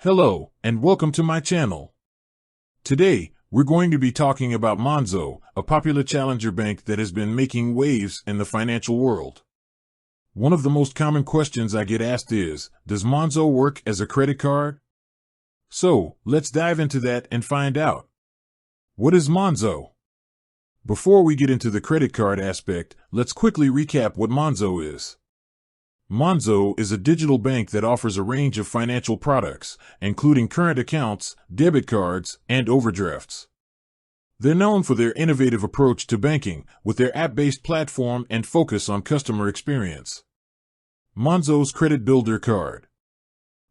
Hello, and welcome to my channel. Today, we're going to be talking about Monzo, a popular challenger bank that has been making waves in the financial world. One of the most common questions I get asked is, does Monzo work as a credit card? So, let's dive into that and find out. What is Monzo? Before we get into the credit card aspect, let's quickly recap what Monzo is. Monzo is a digital bank that offers a range of financial products, including current accounts, debit cards, and overdrafts. They're known for their innovative approach to banking, with their app-based platform and focus on customer experience. Monzo's Credit Builder Card.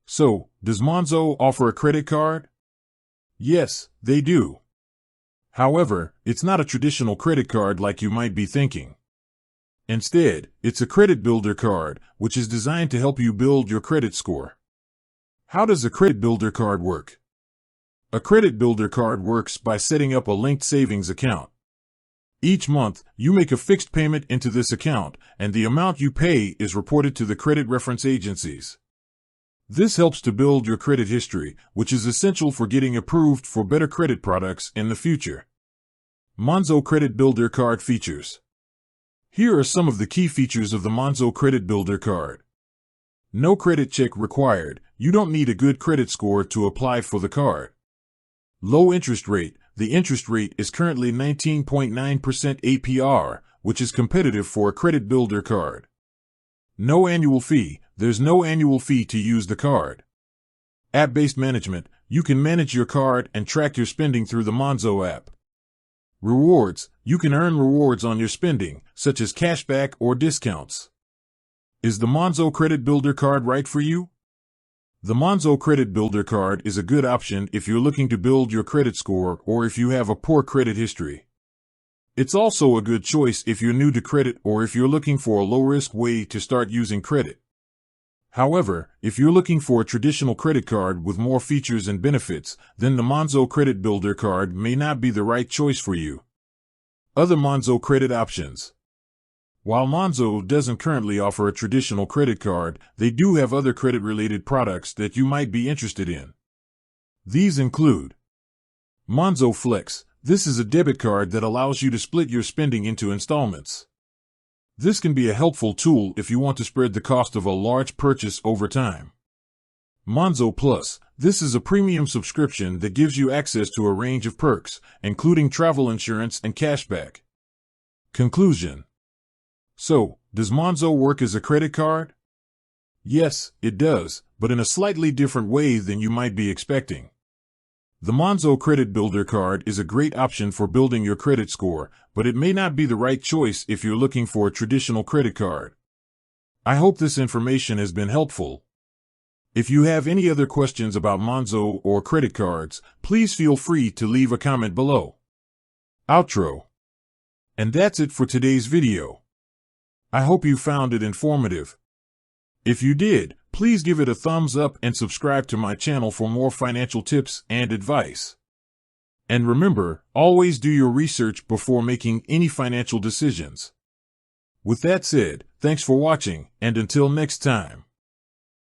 So, does Monzo offer a credit card? Yes, they do. However, it's not a traditional credit card like you might be thinking. Instead, it's a credit builder card, which is designed to help you build your credit score. How does a credit builder card work? A credit builder card works by setting up a linked savings account. Each month, you make a fixed payment into this account, and the amount you pay is reported to the credit reference agencies. This helps to build your credit history, which is essential for getting approved for better credit products in the future. Monzo Credit Builder Card features. Here are some of the key features of the Monzo Credit Builder Card. No credit check required. You don't need a good credit score to apply for the card. Low interest rate. The interest rate is currently 19.9% APR, which is competitive for a credit builder card. No annual fee. There's no annual fee to use the card. App-based management. You can manage your card and track your spending through the Monzo app. Rewards. You can earn rewards on your spending, such as cashback or discounts. Is the Monzo Credit Builder Card right for you? The Monzo Credit Builder Card is a good option if you're looking to build your credit score or if you have a poor credit history. It's also a good choice if you're new to credit or if you're looking for a low-risk way to start using credit. However, if you're looking for a traditional credit card with more features and benefits, then the Monzo Credit Builder Card may not be the right choice for you. Other Monzo credit options. While Monzo doesn't currently offer a traditional credit card, they do have other credit-related products that you might be interested in. These include Monzo Flex. This is a debit card that allows you to split your spending into installments. This can be a helpful tool if you want to spread the cost of a large purchase over time. Monzo Plus. This is a premium subscription that gives you access to a range of perks, including travel insurance and cashback. Conclusion. So, does Monzo work as a credit card? Yes, it does, but in a slightly different way than you might be expecting. The Monzo Credit Builder Card is a great option for building your credit score, but it may not be the right choice if you're looking for a traditional credit card. I hope this information has been helpful. If you have any other questions about Monzo or credit cards, please feel free to leave a comment below. Outro. And that's it for today's video. I hope you found it informative. If you did, please give it a thumbs up and subscribe to my channel for more financial tips and advice. And remember, always do your research before making any financial decisions. With that said, thanks for watching, and until next time.